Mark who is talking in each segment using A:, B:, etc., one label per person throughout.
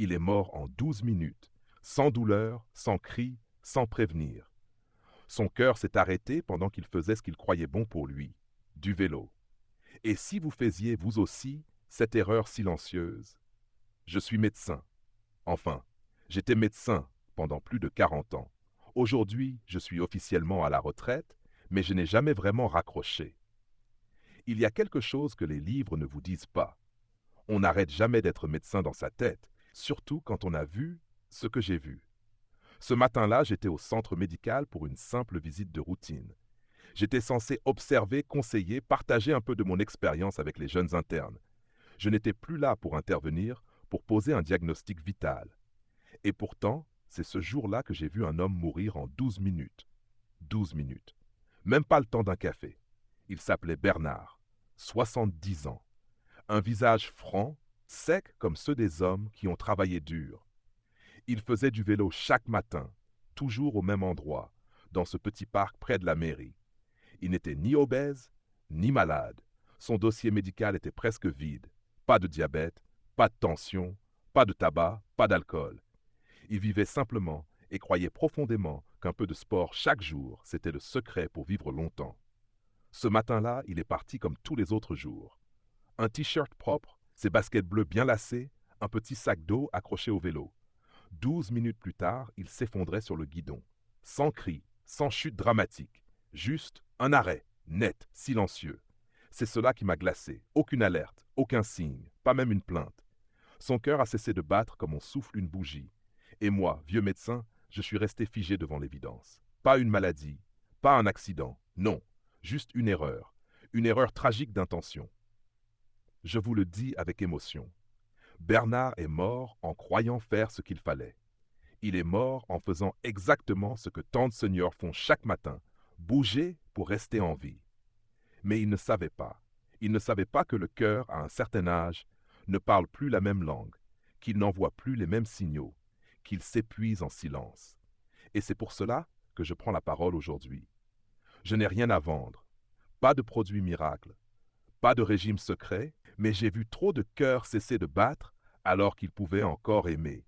A: Il est mort en 12 minutes, sans douleur, sans cri, sans prévenir. Son cœur s'est arrêté pendant qu'il faisait ce qu'il croyait bon pour lui, du vélo. Et si vous faisiez, vous aussi, cette erreur silencieuse? Je suis médecin. Enfin, j'étais médecin pendant plus de 40 ans. Aujourd'hui, je suis officiellement à la retraite, mais je n'ai jamais vraiment raccroché. Il y a quelque chose que les livres ne vous disent pas. On n'arrête jamais d'être médecin dans sa tête, surtout quand on a vu ce que j'ai vu. Ce matin-là, j'étais au centre médical pour une simple visite de routine. J'étais censé observer, conseiller, partager un peu de mon expérience avec les jeunes internes. Je n'étais plus là pour intervenir, pour poser un diagnostic vital. Et pourtant, c'est ce jour-là que j'ai vu un homme mourir en 12 minutes. 12 minutes. Même pas le temps d'un café. Il s'appelait Bernard, 70 ans. Un visage franc, sec comme ceux des hommes qui ont travaillé dur. Il faisait du vélo chaque matin, toujours au même endroit, dans ce petit parc près de la mairie. Il n'était ni obèse, ni malade. Son dossier médical était presque vide. Pas de diabète, pas de tension, pas de tabac, pas d'alcool. Il vivait simplement et croyait profondément qu'un peu de sport chaque jour, c'était le secret pour vivre longtemps. Ce matin-là, il est parti comme tous les autres jours. Un t-shirt propre, ses baskets bleues bien lacées, un petit sac d'eau accroché au vélo. 12 minutes plus tard, il s'effondrait sur le guidon. Sans cri, sans chute dramatique. Juste un arrêt, net, silencieux. C'est cela qui m'a glacé. Aucune alerte, aucun signe, pas même une plainte. Son cœur a cessé de battre comme on souffle une bougie. Et moi, vieux médecin, je suis resté figé devant l'évidence. Pas une maladie, pas un accident, non, juste une erreur. Une erreur tragique d'intention. Je vous le dis avec émotion. Bernard est mort en croyant faire ce qu'il fallait. Il est mort en faisant exactement ce que tant de seniors font chaque matin, bouger pour rester en vie. Mais il ne savait pas. Il ne savait pas que le cœur, à un certain âge, ne parle plus la même langue, qu'il n'envoie plus les mêmes signaux, qu'il s'épuise en silence. Et c'est pour cela que je prends la parole aujourd'hui. Je n'ai rien à vendre, pas de produits miracles, pas de régime secret, mais j'ai vu trop de cœurs cesser de battre alors qu'ils pouvaient encore aimer.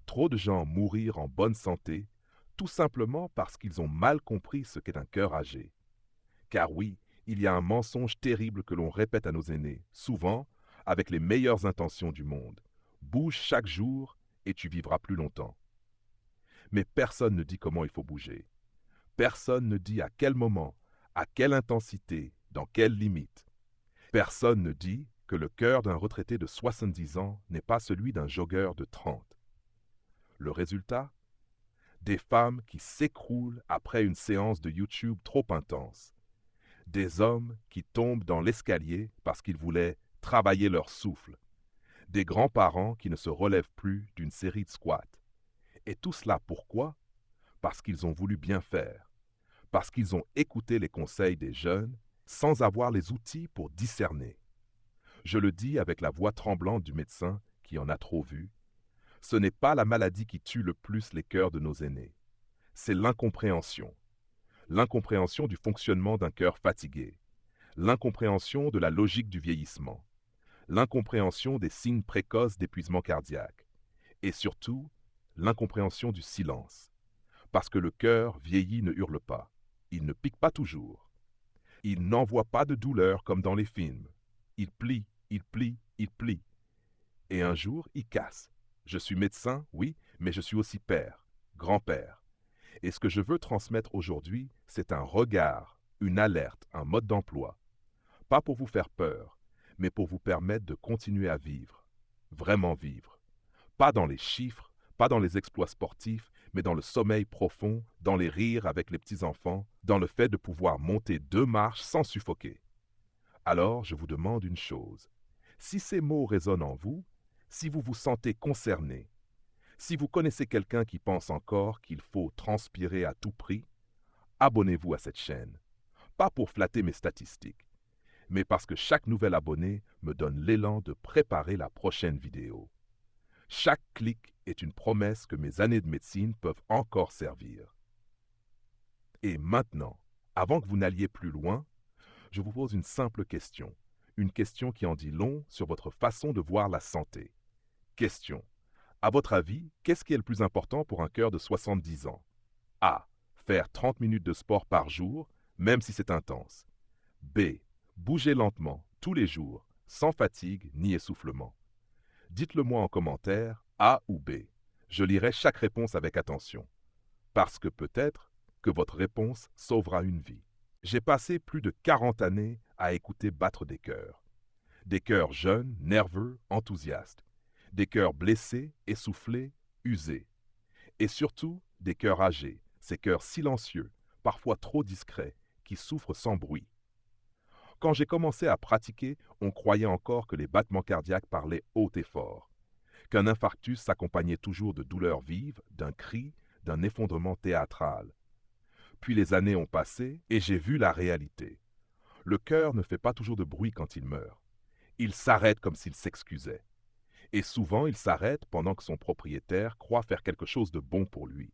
A: Trop de gens mourir en bonne santé, tout simplement parce qu'ils ont mal compris ce qu'est un cœur âgé. Car oui, il y a un mensonge terrible que l'on répète à nos aînés, souvent avec les meilleures intentions du monde. Bouge chaque jour et tu vivras plus longtemps. Mais personne ne dit comment il faut bouger. Personne ne dit à quel moment, à quelle intensité, dans quelles limites. Personne ne dit que le cœur d'un retraité de 70 ans n'est pas celui d'un jogueur de 30. Le résultat? Des femmes qui s'écroulent après une séance de YouTube trop intense. Des hommes qui tombent dans l'escalier parce qu'ils voulaient travailler leur souffle. Des grands-parents qui ne se relèvent plus d'une série de squats. Et tout cela pourquoi? Parce qu'ils ont voulu bien faire. Parce qu'ils ont écouté les conseils des jeunes sans avoir les outils pour discerner. Je le dis avec la voix tremblante du médecin qui en a trop vu. Ce n'est pas la maladie qui tue le plus les cœurs de nos aînés. C'est l'incompréhension. L'incompréhension du fonctionnement d'un cœur fatigué. L'incompréhension de la logique du vieillissement. L'incompréhension des signes précoces d'épuisement cardiaque. Et surtout, l'incompréhension du silence. Parce que le cœur vieilli ne hurle pas. Il ne pique pas toujours. Il n'envoie pas de douleur comme dans les films. Il plie, il plie, il plie. Et un jour, il casse. Je suis médecin, oui, mais je suis aussi père, grand-père. Et ce que je veux transmettre aujourd'hui, c'est un regard, une alerte, un mode d'emploi. Pas pour vous faire peur, mais pour vous permettre de continuer à vivre. Vraiment vivre. Pas dans les chiffres, pas dans les exploits sportifs, mais dans le sommeil profond, dans les rires avec les petits-enfants, dans le fait de pouvoir monter 2 marches sans suffoquer. Alors, je vous demande une chose. Si ces mots résonnent en vous, si vous vous sentez concerné, si vous connaissez quelqu'un qui pense encore qu'il faut transpirer à tout prix, abonnez-vous à cette chaîne. Pas pour flatter mes statistiques, mais parce que chaque nouvel abonné me donne l'élan de préparer la prochaine vidéo. Chaque clic est une promesse que mes années de médecine peuvent encore servir. Et maintenant, avant que vous n'alliez plus loin, je vous pose une simple question qui en dit long sur votre façon de voir la santé. Question. À votre avis, qu'est-ce qui est le plus important pour un cœur de 70 ans? A. Faire 30 minutes de sport par jour, même si c'est intense. B. Bouger lentement, tous les jours, sans fatigue ni essoufflement. Dites-le moi en commentaire, A ou B. Je lirai chaque réponse avec attention, parce que peut-être que votre réponse sauvera une vie. J'ai passé plus de 40 années à écouter battre des cœurs. Des cœurs jeunes, nerveux, enthousiastes. Des cœurs blessés, essoufflés, usés. Et surtout, des cœurs âgés, ces cœurs silencieux, parfois trop discrets, qui souffrent sans bruit. Quand j'ai commencé à pratiquer, on croyait encore que les battements cardiaques parlaient haut et fort, qu'un infarctus s'accompagnait toujours de douleurs vives, d'un cri, d'un effondrement théâtral. Puis les années ont passé et j'ai vu la réalité. Le cœur ne fait pas toujours de bruit quand il meurt. Il s'arrête comme s'il s'excusait. Et souvent, il s'arrête pendant que son propriétaire croit faire quelque chose de bon pour lui.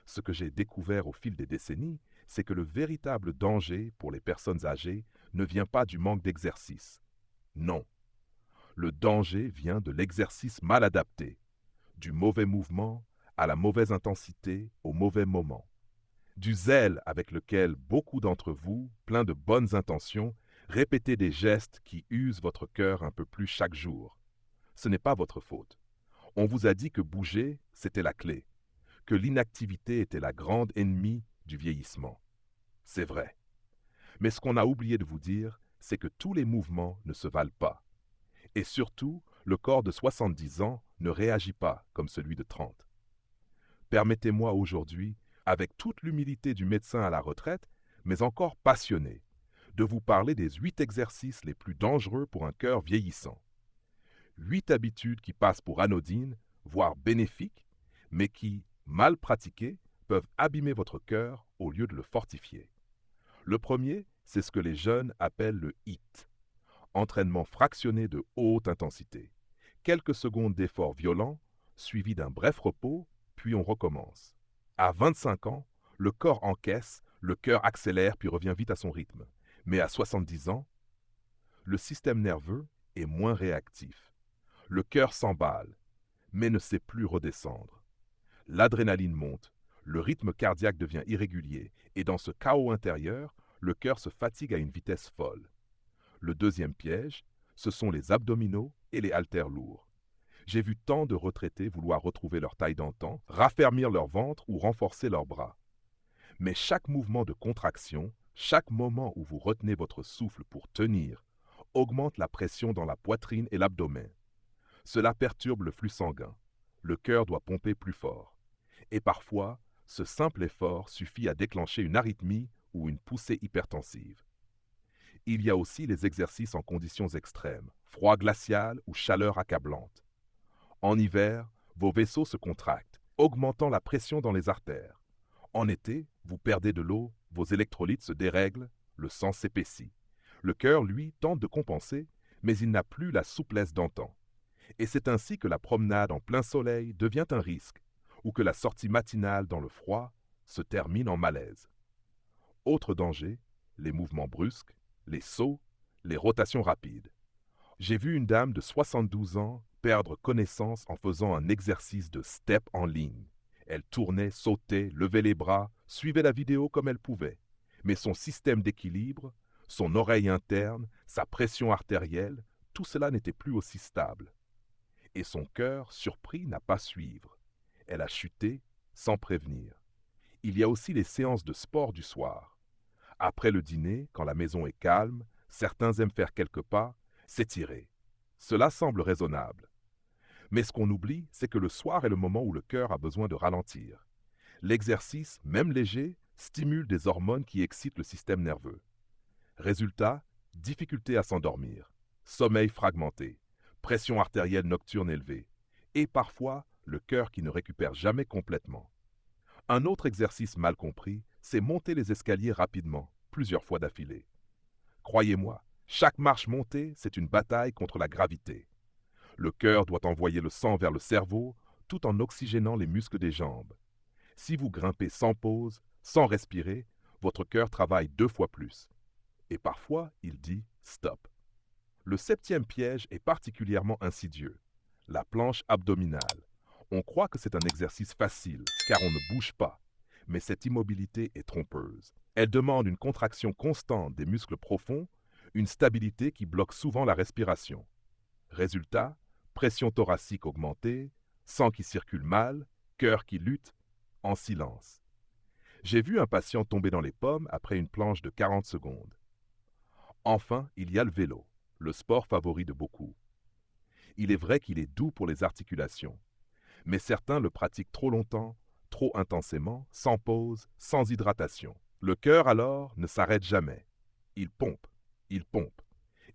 A: Ce que j'ai découvert au fil des décennies, c'est que le véritable danger pour les personnes âgées ne vient pas du manque d'exercice. Non. Le danger vient de l'exercice mal adapté, du mauvais mouvement à la mauvaise intensité au mauvais moment, du zèle avec lequel beaucoup d'entre vous, pleins de bonnes intentions, répétez des gestes qui usent votre cœur un peu plus chaque jour. Ce n'est pas votre faute. On vous a dit que bouger, c'était la clé, que l'inactivité était la grande ennemie du vieillissement. C'est vrai. Mais ce qu'on a oublié de vous dire, c'est que tous les mouvements ne se valent pas. Et surtout, le corps de 70 ans ne réagit pas comme celui de 30. Permettez-moi aujourd'hui, avec toute l'humilité du médecin à la retraite, mais encore passionné, de vous parler des 8 exercices les plus dangereux pour un cœur vieillissant. 8 habitudes qui passent pour anodines, voire bénéfiques, mais qui, mal pratiquées, peuvent abîmer votre cœur au lieu de le fortifier. Le premier, c'est ce que les jeunes appellent le HIIT, entraînement fractionné de haute intensité. Quelques secondes d'effort violent, suivi d'un bref repos, puis on recommence. À 25 ans, le corps encaisse, le cœur accélère puis revient vite à son rythme. Mais à 70 ans, le système nerveux est moins réactif. Le cœur s'emballe, mais ne sait plus redescendre. L'adrénaline monte, le rythme cardiaque devient irrégulier, et dans ce chaos intérieur, le cœur se fatigue à une vitesse folle. Le deuxième piège, ce sont les abdominaux et les haltères lourds. J'ai vu tant de retraités vouloir retrouver leur taille d'antan, raffermir leur ventre ou renforcer leurs bras. Mais chaque mouvement de contraction, chaque moment où vous retenez votre souffle pour tenir, augmente la pression dans la poitrine et l'abdomen. Cela perturbe le flux sanguin. Le cœur doit pomper plus fort. Et parfois, ce simple effort suffit à déclencher une arythmie ou une poussée hypertensive. Il y a aussi les exercices en conditions extrêmes, froid glacial ou chaleur accablante. En hiver, vos vaisseaux se contractent, augmentant la pression dans les artères. En été, vous perdez de l'eau, vos électrolytes se dérèglent, le sang s'épaissit. Le cœur, lui, tente de compenser, mais il n'a plus la souplesse d'antan. Et c'est ainsi que la promenade en plein soleil devient un risque, ou que la sortie matinale dans le froid se termine en malaise. Autre danger, les mouvements brusques, les sauts, les rotations rapides. J'ai vu une dame de 72 ans perdre connaissance en faisant un exercice de step en ligne. Elle tournait, sautait, levait les bras, suivait la vidéo comme elle pouvait. Mais son système d'équilibre, son oreille interne, sa pression artérielle, tout cela n'était plus aussi stable. Et son cœur, surpris, n'a pas suivre. Elle a chuté sans prévenir. Il y a aussi les séances de sport du soir. Après le dîner, quand la maison est calme, certains aiment faire quelques pas, s'étirer. Cela semble raisonnable. Mais ce qu'on oublie, c'est que le soir est le moment où le cœur a besoin de ralentir. L'exercice, même léger, stimule des hormones qui excitent le système nerveux. Résultat, difficulté à s'endormir, sommeil fragmenté, pression artérielle nocturne élevée, et parfois le cœur qui ne récupère jamais complètement. Un autre exercice mal compris, c'est monter les escaliers rapidement, plusieurs fois d'affilée. Croyez-moi, chaque marche montée, c'est une bataille contre la gravité. Le cœur doit envoyer le sang vers le cerveau tout en oxygénant les muscles des jambes. Si vous grimpez sans pause, sans respirer, votre cœur travaille 2 fois plus. Et parfois, il dit « stop ». Le 7e piège est particulièrement insidieux, la planche abdominale, On croit que c'est un exercice facile, car on ne bouge pas. Mais cette immobilité est trompeuse. Elle demande une contraction constante des muscles profonds, une stabilité qui bloque souvent la respiration. Résultat, pression thoracique augmentée, sang qui circule mal, cœur qui lutte, en silence. J'ai vu un patient tomber dans les pommes après une planche de 40 secondes. Enfin, il y a le vélo, le sport favori de beaucoup. Il est vrai qu'il est doux pour les articulations, mais certains le pratiquent trop longtemps, trop intensément, sans pause, sans hydratation. Le cœur, alors, ne s'arrête jamais. Il pompe, il pompe.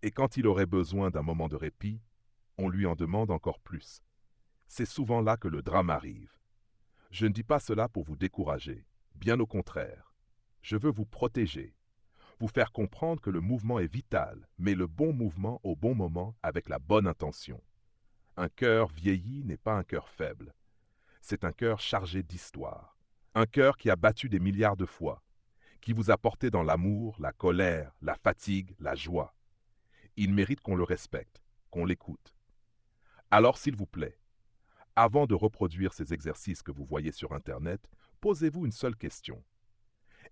A: Et quand il aurait besoin d'un moment de répit, on lui en demande encore plus. C'est souvent là que le drame arrive. Je ne dis pas cela pour vous décourager, bien au contraire. Je veux vous protéger, vous faire comprendre que le mouvement est vital, mais le bon mouvement au bon moment avec la bonne intention. Un cœur vieilli n'est pas un cœur faible. C'est un cœur chargé d'histoire. Un cœur qui a battu des milliards de fois, qui vous a porté dans l'amour, la colère, la fatigue, la joie. Il mérite qu'on le respecte, qu'on l'écoute. Alors, s'il vous plaît, avant de reproduire ces exercices que vous voyez sur Internet, posez-vous une seule question.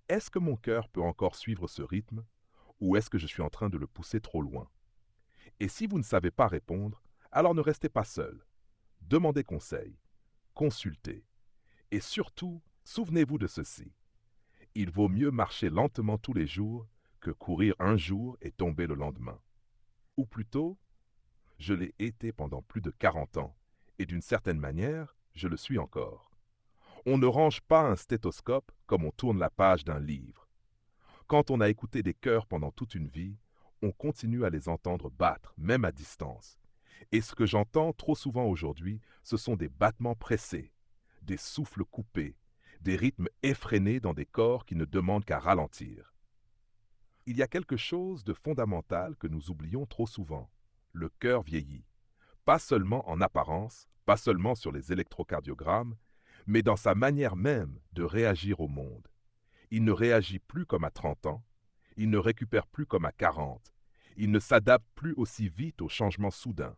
A: Est-ce que mon cœur peut encore suivre ce rythme, ou est-ce que je suis en train de le pousser trop loin? Et si vous ne savez pas répondre, alors ne restez pas seul. Demandez conseil, consultez. Et surtout, souvenez-vous de ceci. Il vaut mieux marcher lentement tous les jours que courir un jour et tomber le lendemain. Ou plutôt, je l'ai été pendant plus de 40 ans, et d'une certaine manière, je le suis encore. On ne range pas un stéthoscope comme on tourne la page d'un livre. Quand on a écouté des cœurs pendant toute une vie, on continue à les entendre battre, même à distance. Et ce que j'entends trop souvent aujourd'hui, ce sont des battements pressés, des souffles coupés, des rythmes effrénés dans des corps qui ne demandent qu'à ralentir. Il y a quelque chose de fondamental que nous oublions trop souvent. Le cœur vieillit. Pas seulement en apparence, pas seulement sur les électrocardiogrammes, mais dans sa manière même de réagir au monde. Il ne réagit plus comme à 30 ans, il ne récupère plus comme à 40, il ne s'adapte plus aussi vite aux changements soudains.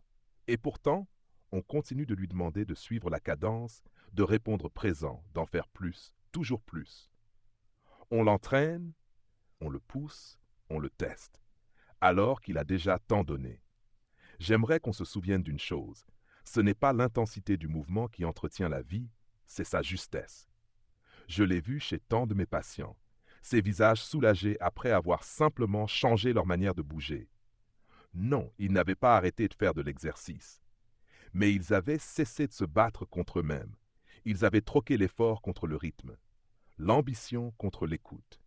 A: Et pourtant, on continue de lui demander de suivre la cadence, de répondre présent, d'en faire plus, toujours plus. On l'entraîne, on le pousse, on le teste, alors qu'il a déjà tant donné. J'aimerais qu'on se souvienne d'une chose, ce n'est pas l'intensité du mouvement qui entretient la vie, c'est sa justesse. Je l'ai vu chez tant de mes patients, ces visages soulagés après avoir simplement changé leur manière de bouger. Non, ils n'avaient pas arrêté de faire de l'exercice, mais ils avaient cessé de se battre contre eux-mêmes. Ils avaient troqué l'effort contre le rythme, l'ambition contre l'écoute.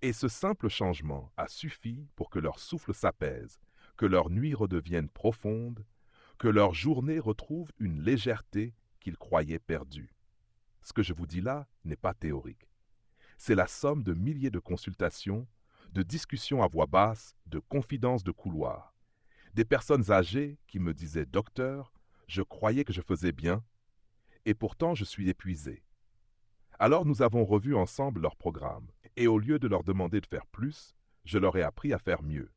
A: Et ce simple changement a suffi pour que leur souffle s'apaise, que leurs nuits redeviennent profondes, que leurs journées retrouvent une légèreté qu'ils croyaient perdue. Ce que je vous dis là n'est pas théorique. C'est la somme de milliers de consultations, de discussions à voix basse, de confidences de couloir. Des personnes âgées qui me disaient « Docteur, je croyais que je faisais bien, et pourtant je suis épuisé. » Alors nous avons revu ensemble leur programme, et au lieu de leur demander de faire plus, je leur ai appris à faire mieux.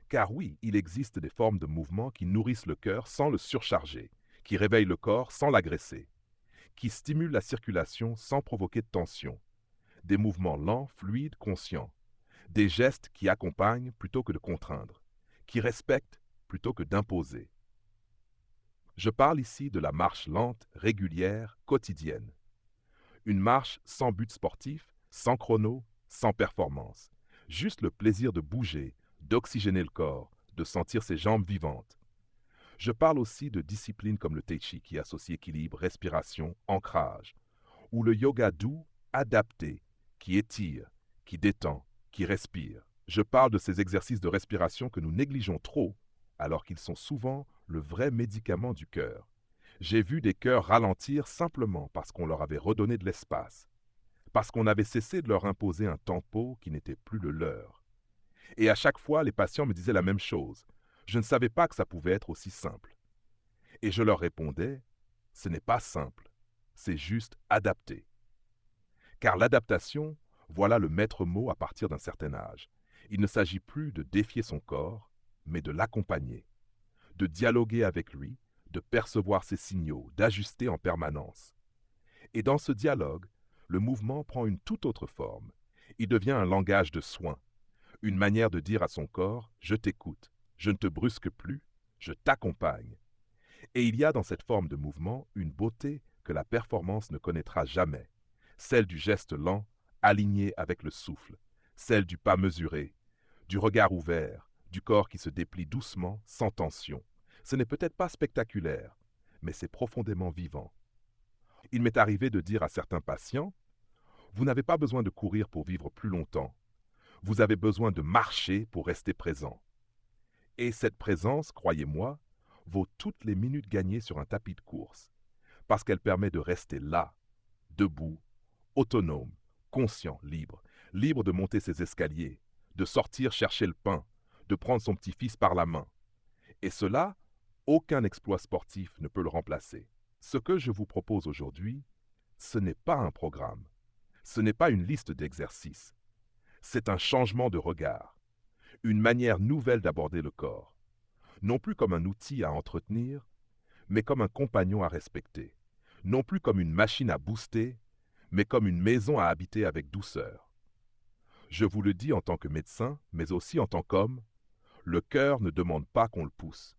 A: Car oui, il existe des formes de mouvement qui nourrissent le cœur sans le surcharger, qui réveillent le corps sans l'agresser, qui stimulent la circulation sans provoquer de tension, des mouvements lents, fluides, conscients, des gestes qui accompagnent plutôt que de contraindre, qui respectent plutôt que d'imposer. Je parle ici de la marche lente, régulière, quotidienne. Une marche sans but sportif, sans chrono, sans performance. Juste le plaisir de bouger, d'oxygéner le corps, de sentir ses jambes vivantes. Je parle aussi de disciplines comme le Tai Chi qui associe équilibre, respiration, ancrage, ou le yoga doux, adapté, qui étire, qui détend, qui respire. Je parle de ces exercices de respiration que nous négligeons trop, alors qu'ils sont souvent le vrai médicament du cœur. J'ai vu des cœurs ralentir simplement parce qu'on leur avait redonné de l'espace, parce qu'on avait cessé de leur imposer un tempo qui n'était plus le leur. Et à chaque fois, les patients me disaient la même chose. Je ne savais pas que ça pouvait être aussi simple. Et je leur répondais, ce n'est pas simple, c'est juste adapté. Car l'adaptation, voilà le maître mot à partir d'un certain âge. Il ne s'agit plus de défier son corps, mais de l'accompagner, de dialoguer avec lui, de percevoir ces signaux, d'ajuster en permanence. Et dans ce dialogue, le mouvement prend une toute autre forme. Il devient un langage de soin, une manière de dire à son corps « je t'écoute, je ne te brusque plus, je t'accompagne ». Et il y a dans cette forme de mouvement une beauté que la performance ne connaîtra jamais, celle du geste lent, aligné avec le souffle, celle du pas mesuré, du regard ouvert, du corps qui se déplie doucement, sans tension. Ce n'est peut-être pas spectaculaire, mais c'est profondément vivant. Il m'est arrivé de dire à certains patients, vous n'avez pas besoin de courir pour vivre plus longtemps, vous avez besoin de marcher pour rester présent. Et cette présence, croyez-moi, vaut toutes les minutes gagnées sur un tapis de course, parce qu'elle permet de rester là, debout, autonome, conscient, libre, libre de monter ses escaliers, de sortir chercher le pain, de prendre son petit-fils par la main. Et cela, aucun exploit sportif ne peut le remplacer. Ce que je vous propose aujourd'hui, ce n'est pas un programme, ce n'est pas une liste d'exercices, c'est un changement de regard, une manière nouvelle d'aborder le corps, non plus comme un outil à entretenir, mais comme un compagnon à respecter, non plus comme une machine à booster, mais comme une maison à habiter avec douceur. Je vous le dis en tant que médecin, mais aussi en tant qu'homme, le cœur ne demande pas qu'on le pousse,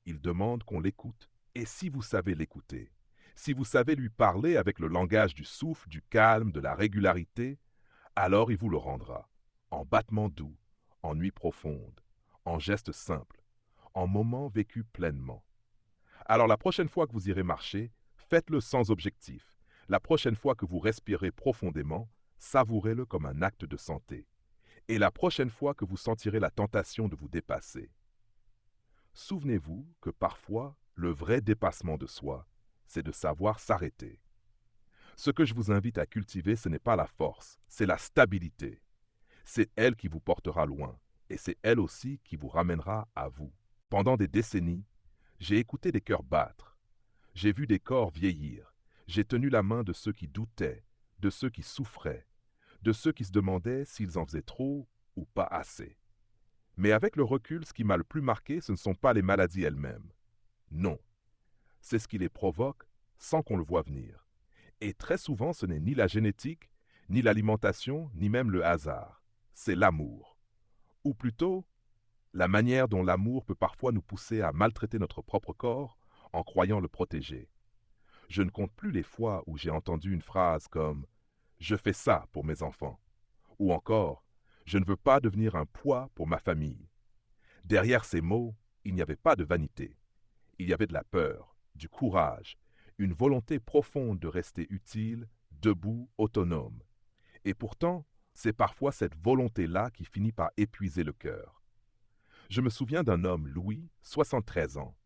A: il demande qu'on l'écoute. Et si vous savez l'écouter, si vous savez lui parler avec le langage du souffle, du calme, de la régularité, alors il vous le rendra, en battements doux, en nuits profondes, en gestes simples, en moments vécus pleinement. Alors la prochaine fois que vous irez marcher, faites-le sans objectif. La prochaine fois que vous respirez profondément, savourez-le comme un acte de santé. Et la prochaine fois que vous sentirez la tentation de vous dépasser, souvenez-vous que parfois, le vrai dépassement de soi, c'est de savoir s'arrêter. Ce que je vous invite à cultiver, ce n'est pas la force, c'est la stabilité. C'est elle qui vous portera loin, et c'est elle aussi qui vous ramènera à vous. Pendant des décennies, j'ai écouté des cœurs battre, j'ai vu des corps vieillir, j'ai tenu la main de ceux qui doutaient, de ceux qui souffraient, de ceux qui se demandaient s'ils en faisaient trop ou pas assez. Mais avec le recul, ce qui m'a le plus marqué, ce ne sont pas les maladies elles-mêmes. Non, c'est ce qui les provoque sans qu'on le voie venir. Et très souvent, ce n'est ni la génétique, ni l'alimentation, ni même le hasard. C'est l'amour. Ou plutôt, la manière dont l'amour peut parfois nous pousser à maltraiter notre propre corps en croyant le protéger. Je ne compte plus les fois où j'ai entendu une phrase comme « Je fais ça pour mes enfants » ou encore « Je ne veux pas devenir un poids pour ma famille ». Derrière ces mots, il n'y avait pas de vanité. Il y avait de la peur, du courage, une volonté profonde de rester utile, debout, autonome. Et pourtant, c'est parfois cette volonté-là qui finit par épuiser le cœur. Je me souviens d'un homme, Louis, 73 ans.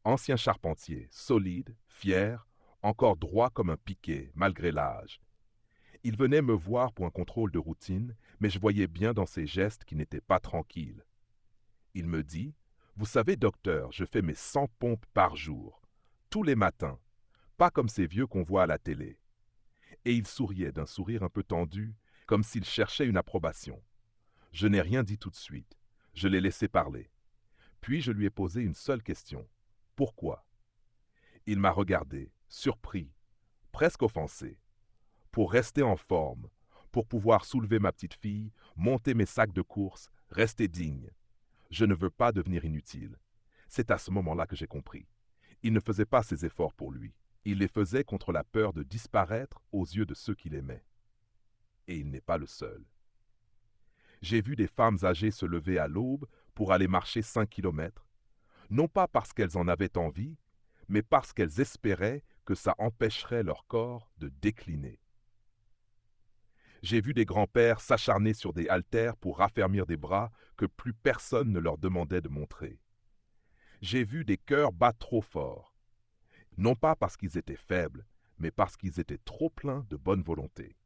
A: Ancien charpentier, solide, fier, encore droit comme un piquet, malgré l'âge. Il venait me voir pour un contrôle de routine, mais je voyais bien dans ses gestes qu'il n'était pas tranquille. Il me dit, « Vous savez, docteur, je fais mes 100 pompes par jour, tous les matins, pas comme ces vieux qu'on voit à la télé. » Et il souriait d'un sourire un peu tendu, comme s'il cherchait une approbation. Je n'ai rien dit tout de suite. Je l'ai laissé parler. Puis je lui ai posé une seule question. Pourquoi? Il m'a regardé, surpris, presque offensé. Pour rester en forme, pour pouvoir soulever ma petite fille, monter mes sacs de course, rester digne. Je ne veux pas devenir inutile. C'est à ce moment-là que j'ai compris. Il ne faisait pas ses efforts pour lui. Il les faisait contre la peur de disparaître aux yeux de ceux qu'il aimait. Et il n'est pas le seul. J'ai vu des femmes âgées se lever à l'aube pour aller marcher 5 kilomètres, non pas parce qu'elles en avaient envie, mais parce qu'elles espéraient que ça empêcherait leur corps de décliner. J'ai vu des grands-pères s'acharner sur des haltères pour raffermir des bras que plus personne ne leur demandait de montrer. J'ai vu des cœurs battre trop fort, non pas parce qu'ils étaient faibles, mais parce qu'ils étaient trop pleins de bonne volonté.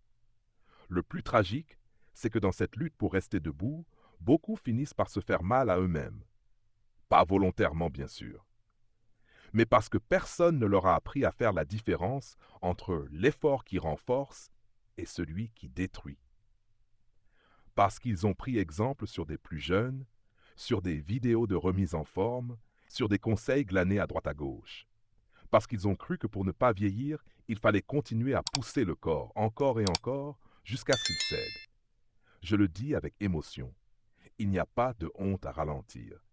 A: Le plus tragique, c'est que dans cette lutte pour rester debout, beaucoup finissent par se faire mal à eux-mêmes. Pas volontairement, bien sûr, mais parce que personne ne leur a appris à faire la différence entre l'effort qui renforce et celui qui détruit. Parce qu'ils ont pris exemple sur des plus jeunes, sur des vidéos de remise en forme, sur des conseils glanés à droite à gauche. Parce qu'ils ont cru que pour ne pas vieillir, il fallait continuer à pousser le corps, encore et encore, jusqu'à ce qu'il cède. Je le dis avec émotion. Il n'y a pas de honte à ralentir.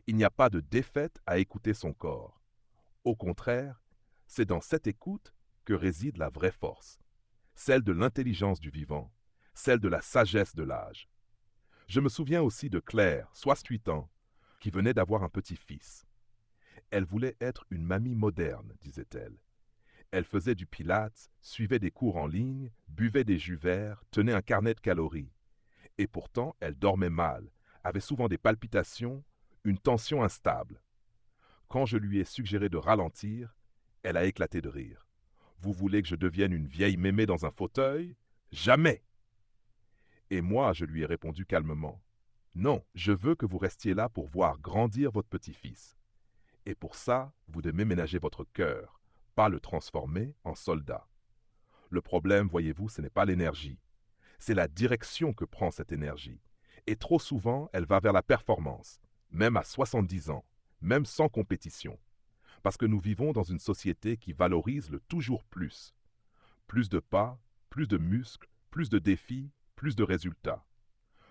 A: Il n'y a pas de défaite à écouter son corps. Au contraire, c'est dans cette écoute que réside la vraie force, celle de l'intelligence du vivant, celle de la sagesse de l'âge. Je me souviens aussi de Claire, 68 ans, qui venait d'avoir un petit-fils. Elle voulait être une mamie moderne, disait-elle. Elle faisait du pilates, suivait des cours en ligne, buvait des jus verts, tenait un carnet de calories. Et pourtant, elle dormait mal, avait souvent des palpitations, une tension instable. Quand je lui ai suggéré de ralentir, elle a éclaté de rire. Vous voulez que je devienne une vieille mémé dans un fauteuil? Jamais! Et moi, je lui ai répondu calmement. Non, je veux que vous restiez là pour voir grandir votre petit-fils. Et pour ça, vous devez ménager votre cœur, pas le transformer en soldat. Le problème, voyez-vous, ce n'est pas l'énergie. C'est la direction que prend cette énergie. Et trop souvent, elle va vers la performance, même à 70 ans, même sans compétition. Parce que nous vivons dans une société qui valorise le toujours plus. Plus de pas, plus de muscles, plus de défis, plus de résultats.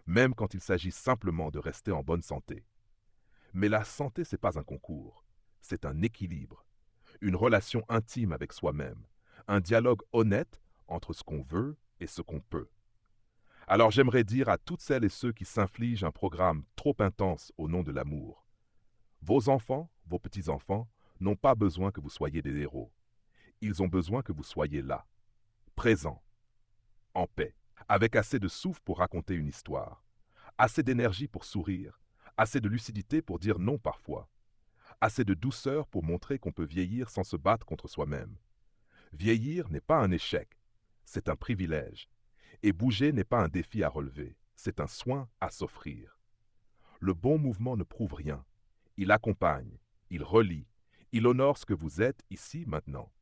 A: Même quand il s'agit simplement de rester en bonne santé. Mais la santé, ce n'est pas un concours. C'est un équilibre. Une relation intime avec soi-même. Un dialogue honnête entre ce qu'on veut et ce qu'on peut. Alors j'aimerais dire à toutes celles et ceux qui s'infligent un programme trop intense au nom de l'amour. Vos enfants, vos petits-enfants, n'ont pas besoin que vous soyez des héros. Ils ont besoin que vous soyez là, présents, en paix, avec assez de souffle pour raconter une histoire, assez d'énergie pour sourire, assez de lucidité pour dire non parfois, assez de douceur pour montrer qu'on peut vieillir sans se battre contre soi-même. Vieillir n'est pas un échec, c'est un privilège. Et bouger n'est pas un défi à relever, c'est un soin à s'offrir. Le bon mouvement ne prouve rien. Il accompagne, il relie, il honore ce que vous êtes ici maintenant.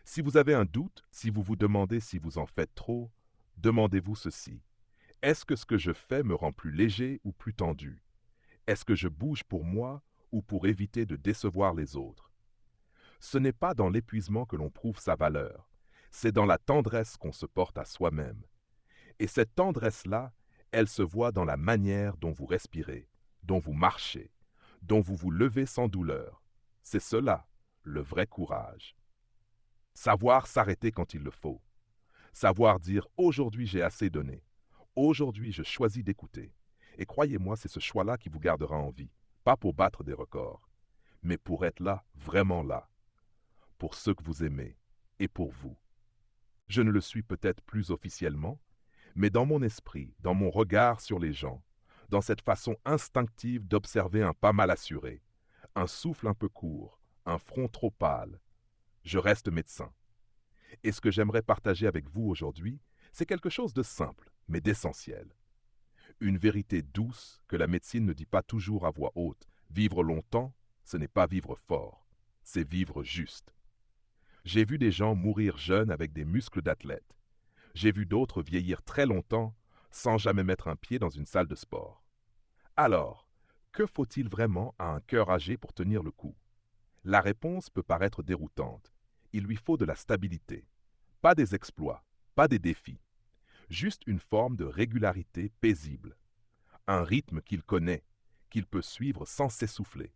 A: Si vous avez un doute, si vous vous demandez si vous en faites trop, demandez-vous ceci. Est-ce que ce que je fais me rend plus léger ou plus tendu? Est-ce que je bouge pour moi ou pour éviter de décevoir les autres? Ce n'est pas dans l'épuisement que l'on prouve sa valeur, c'est dans la tendresse qu'on se porte à soi-même. Et cette tendresse-là, elle se voit dans la manière dont vous respirez, dont vous marchez, dont vous vous levez sans douleur. C'est cela, le vrai courage. Savoir s'arrêter quand il le faut. Savoir dire « aujourd'hui j'ai assez donné ». Aujourd'hui je choisis d'écouter. Et croyez-moi, c'est ce choix-là qui vous gardera en vie. Pas pour battre des records, mais pour être là, vraiment là. Pour ceux que vous aimez et pour vous. Je ne le suis peut-être plus officiellement, mais dans mon esprit, dans mon regard sur les gens, dans cette façon instinctive d'observer un pas mal assuré, un souffle un peu court, un front trop pâle, je reste médecin. Et ce que j'aimerais partager avec vous aujourd'hui, c'est quelque chose de simple, mais d'essentiel. Une vérité douce que la médecine ne dit pas toujours à voix haute. Vivre longtemps, ce n'est pas vivre fort, c'est vivre juste. J'ai vu des gens mourir jeunes avec des muscles d'athlète. J'ai vu d'autres vieillir très longtemps sans jamais mettre un pied dans une salle de sport. Alors, que faut-il vraiment à un cœur âgé pour tenir le coup? La réponse peut paraître déroutante. Il lui faut de la stabilité. Pas des exploits, pas des défis. Juste une forme de régularité paisible. Un rythme qu'il connaît, qu'il peut suivre sans s'essouffler.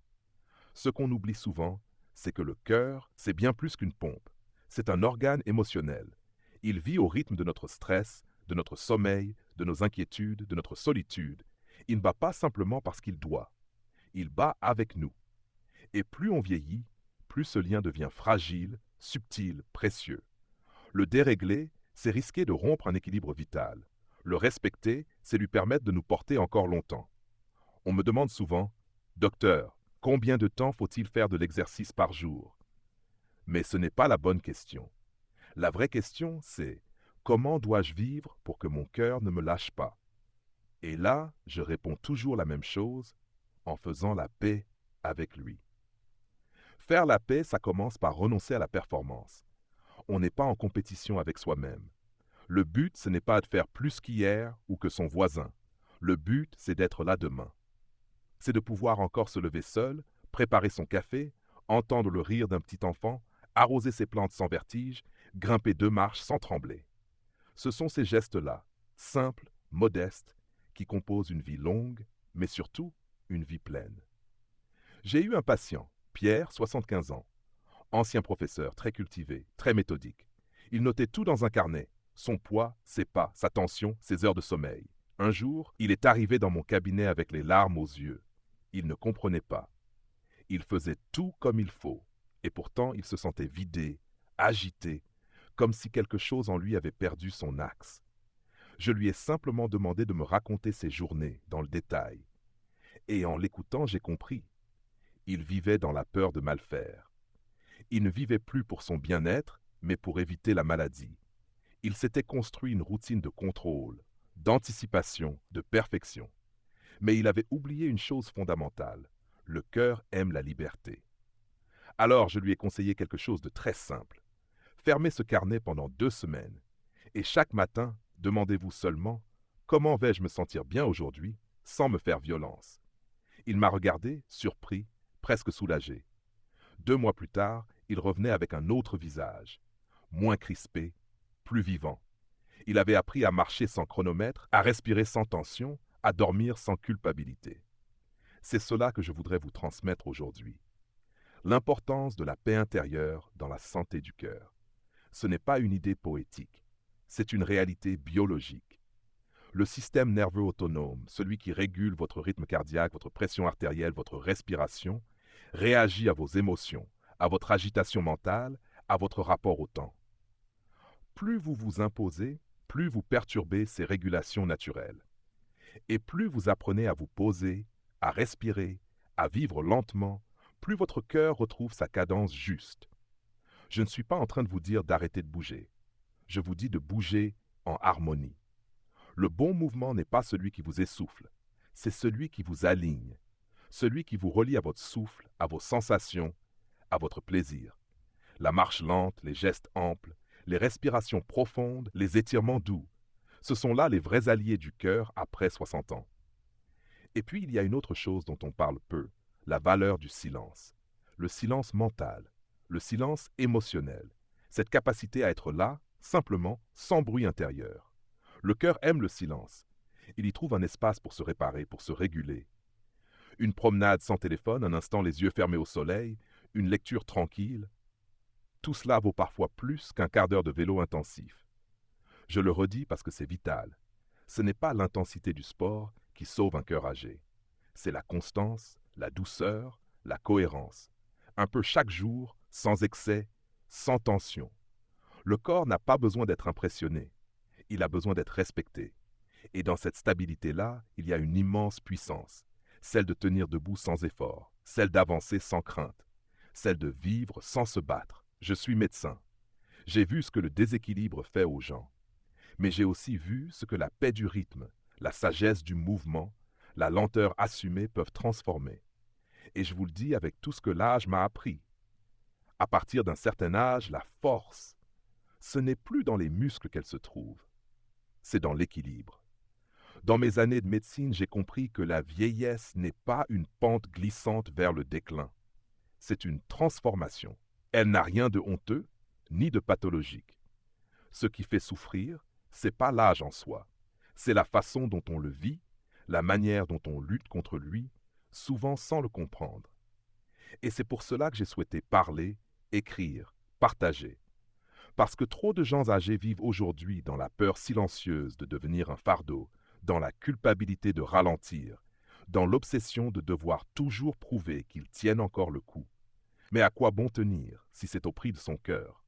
A: Ce qu'on oublie souvent, c'est que le cœur, c'est bien plus qu'une pompe. C'est un organe émotionnel. Il vit au rythme de notre stress, de notre sommeil, de nos inquiétudes, de notre solitude. Il ne bat pas simplement parce qu'il doit. Il bat avec nous. Et plus on vieillit, plus ce lien devient fragile, subtil, précieux. Le dérégler, c'est risquer de rompre un équilibre vital. Le respecter, c'est lui permettre de nous porter encore longtemps. On me demande souvent, « Docteur, combien de temps faut-il faire de l'exercice par jour ?» Mais ce n'est pas la bonne question. La vraie question, c'est « Comment dois-je vivre pour que mon cœur ne me lâche pas ?» Et là, je réponds toujours la même chose, en faisant la paix avec lui. Faire la paix, ça commence par renoncer à la performance. On n'est pas en compétition avec soi-même. Le but, ce n'est pas de faire plus qu'hier ou que son voisin. Le but, c'est d'être là demain. C'est de pouvoir encore se lever seul, préparer son café, entendre le rire d'un petit enfant, arroser ses plantes sans vertige, grimper 2 marches sans trembler. Ce sont ces gestes-là, simples, modestes, qui composent une vie longue, mais surtout une vie pleine. J'ai eu un patient, Pierre, 75 ans, ancien professeur, très cultivé, très méthodique. Il notait tout dans un carnet, son poids, ses pas, sa tension, ses heures de sommeil. Un jour, il est arrivé dans mon cabinet avec les larmes aux yeux. Il ne comprenait pas. Il faisait tout comme il faut, et pourtant il se sentait vidé, agité, comme si quelque chose en lui avait perdu son axe. Je lui ai simplement demandé de me raconter ses journées, dans le détail. Et en l'écoutant, j'ai compris. Il vivait dans la peur de mal faire. Il ne vivait plus pour son bien-être, mais pour éviter la maladie. Il s'était construit une routine de contrôle, d'anticipation, de perfection. Mais il avait oublié une chose fondamentale. Le cœur aime la liberté. Alors je lui ai conseillé quelque chose de très simple. Fermez ce carnet pendant 2 semaines. Et chaque matin, demandez-vous seulement « Comment vais-je me sentir bien aujourd'hui ?» sans me faire violence. Il m'a regardé, surpris, presque soulagé. 2 mois plus tard, il revenait avec un autre visage, moins crispé, plus vivant. Il avait appris à marcher sans chronomètre, à respirer sans tension, à dormir sans culpabilité. C'est cela que je voudrais vous transmettre aujourd'hui. L'importance de la paix intérieure dans la santé du cœur. Ce n'est pas une idée poétique, c'est une réalité biologique. Le système nerveux autonome, celui qui régule votre rythme cardiaque, votre pression artérielle, votre respiration, réagit à vos émotions, à votre agitation mentale, à votre rapport au temps. Plus vous vous imposez, plus vous perturbez ces régulations naturelles. Et plus vous apprenez à vous poser, à respirer, à vivre lentement, plus votre cœur retrouve sa cadence juste. Je ne suis pas en train de vous dire d'arrêter de bouger. Je vous dis de bouger en harmonie. Le bon mouvement n'est pas celui qui vous essouffle, c'est celui qui vous aligne, celui qui vous relie à votre souffle, à vos sensations, à votre plaisir. La marche lente, les gestes amples, les respirations profondes, les étirements doux, ce sont là les vrais alliés du cœur après 60 ans. Et puis il y a une autre chose dont on parle peu, la valeur du silence. Le silence mental, le silence émotionnel, cette capacité à être là, simplement, sans bruit intérieur. Le cœur aime le silence. Il y trouve un espace pour se réparer, pour se réguler. Une promenade sans téléphone, un instant les yeux fermés au soleil, une lecture tranquille. Tout cela vaut parfois plus qu'un quart d'heure de vélo intensif. Je le redis parce que c'est vital. Ce n'est pas l'intensité du sport qui sauve un cœur âgé. C'est la constance, la douceur, la cohérence. Un peu chaque jour, sans excès, sans tension. Le corps n'a pas besoin d'être impressionné. Il a besoin d'être respecté. Et dans cette stabilité-là, il y a une immense puissance, celle de tenir debout sans effort, celle d'avancer sans crainte, celle de vivre sans se battre. Je suis médecin. J'ai vu ce que le déséquilibre fait aux gens. Mais j'ai aussi vu ce que la paix du rythme, la sagesse du mouvement, la lenteur assumée peuvent transformer. Et je vous le dis avec tout ce que l'âge m'a appris. À partir d'un certain âge, la force, ce n'est plus dans les muscles qu'elle se trouve, c'est dans l'équilibre. Dans mes années de médecine, j'ai compris que la vieillesse n'est pas une pente glissante vers le déclin. C'est une transformation. Elle n'a rien de honteux, ni de pathologique. Ce qui fait souffrir, c'est pas l'âge en soi. C'est la façon dont on le vit, la manière dont on lutte contre lui, souvent sans le comprendre. Et c'est pour cela que j'ai souhaité parler, écrire, partager. Parce que trop de gens âgés vivent aujourd'hui dans la peur silencieuse de devenir un fardeau, dans la culpabilité de ralentir, dans l'obsession de devoir toujours prouver qu'ils tiennent encore le coup. Mais à quoi bon tenir si c'est au prix de son cœur?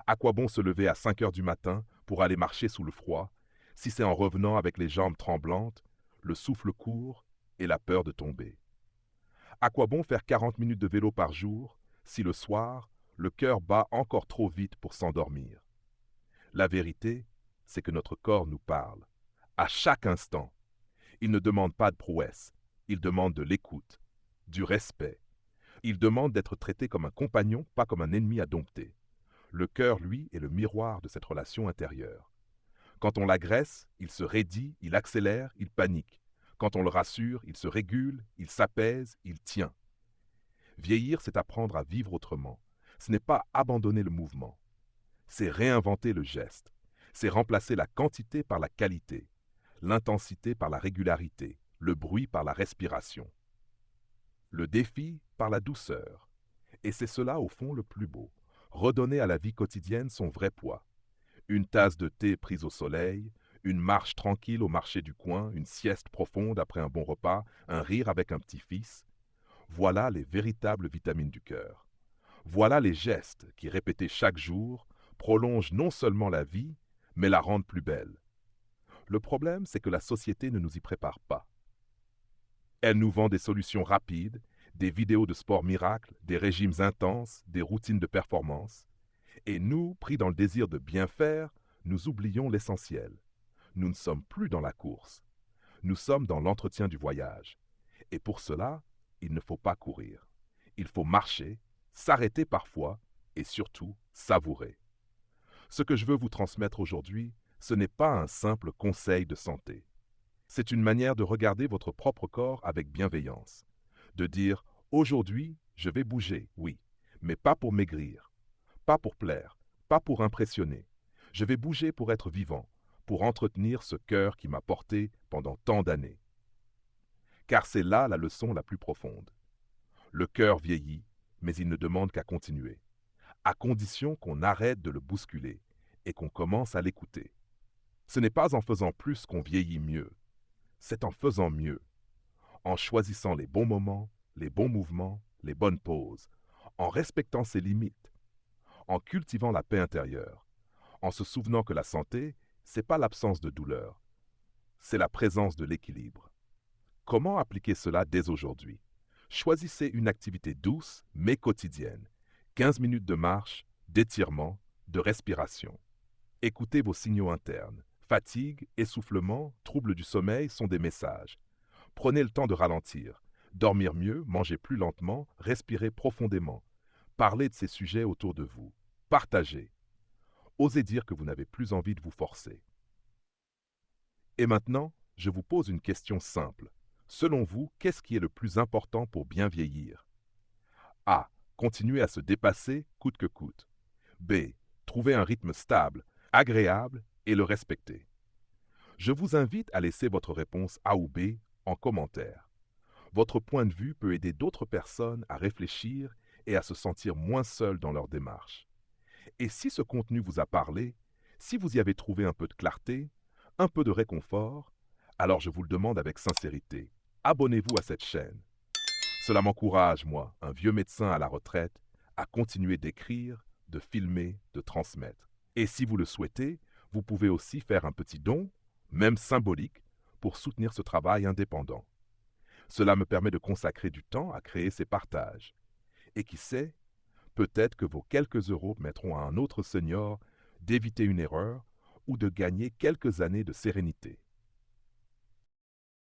A: À quoi bon se lever à 5 heures du matin pour aller marcher sous le froid, si c'est en revenant avec les jambes tremblantes, le souffle court et la peur de tomber? À quoi bon faire 40 minutes de vélo par jour, si le soir, le cœur bat encore trop vite pour s'endormir? La vérité, c'est que notre corps nous parle. À chaque instant, il ne demande pas de prouesse, il demande de l'écoute, du respect. Il demande d'être traité comme un compagnon, pas comme un ennemi à dompter. Le cœur, lui, est le miroir de cette relation intérieure. Quand on l'agresse, il se raidit, il accélère, il panique. Quand on le rassure, il se régule, il s'apaise, il tient. Vieillir, c'est apprendre à vivre autrement. Ce n'est pas abandonner le mouvement. C'est réinventer le geste. C'est remplacer la quantité par la qualité, l'intensité par la régularité, le bruit par la respiration, le défi par la douceur. Et c'est cela au fond le plus beau. Redonner à la vie quotidienne son vrai poids. Une tasse de thé prise au soleil, une marche tranquille au marché du coin, une sieste profonde après un bon repas, un rire avec un petit-fils. Voilà les véritables vitamines du cœur. Voilà les gestes qui, répétés chaque jour, prolongent non seulement la vie, mais la rendent plus belle. Le problème, c'est que la société ne nous y prépare pas. Elle nous vend des solutions rapides, des vidéos de sport miracle, des régimes intenses, des routines de performance. Et nous, pris dans le désir de bien faire, nous oublions l'essentiel. Nous ne sommes plus dans la course. Nous sommes dans l'entretien du voyage. Et pour cela, il ne faut pas courir. Il faut marcher, s'arrêter parfois et surtout savourer. Ce que je veux vous transmettre aujourd'hui, ce n'est pas un simple conseil de santé. C'est une manière de regarder votre propre corps avec bienveillance. De dire, aujourd'hui, je vais bouger, oui, mais pas pour maigrir, pas pour plaire, pas pour impressionner. Je vais bouger pour être vivant, pour entretenir ce cœur qui m'a porté pendant tant d'années. Car c'est là la leçon la plus profonde. Le cœur vieillit, mais il ne demande qu'à continuer, à condition qu'on arrête de le bousculer et qu'on commence à l'écouter. Ce n'est pas en faisant plus qu'on vieillit mieux, c'est en faisant mieux, en choisissant les bons moments, les bons mouvements, les bonnes pauses, en respectant ses limites, en cultivant la paix intérieure, en se souvenant que la santé, c'est pas l'absence de douleur, c'est la présence de l'équilibre. Comment appliquer cela dès aujourd'hui? Choisissez une activité douce mais quotidienne. 15 minutes de marche, d'étirement, de respiration. Écoutez vos signaux internes. Fatigue, essoufflement, troubles du sommeil sont des messages. Prenez le temps de ralentir. Dormir mieux, manger plus lentement, respirer profondément. Parlez de ces sujets autour de vous. Partagez. Osez dire que vous n'avez plus envie de vous forcer. Et maintenant, je vous pose une question simple. Selon vous, qu'est-ce qui est le plus important pour bien vieillir? A. Continuer à se dépasser coûte que coûte. B. Trouver un rythme stable, agréable et le respecter. Je vous invite à laisser votre réponse A ou B en commentaire. Votre point de vue peut aider d'autres personnes à réfléchir et à se sentir moins seuls dans leur démarche. Et si ce contenu vous a parlé, si vous y avez trouvé un peu de clarté, un peu de réconfort, alors je vous le demande avec sincérité, abonnez-vous à cette chaîne. Cela m'encourage, moi, un vieux médecin à la retraite, à continuer d'écrire, de filmer, de transmettre. Et si vous le souhaitez, vous pouvez aussi faire un petit don, même symbolique, pour soutenir ce travail indépendant. Cela me permet de consacrer du temps à créer ces partages. Et qui sait, peut-être que vos quelques euros permettront à un autre senior d'éviter une erreur ou de gagner quelques années de sérénité.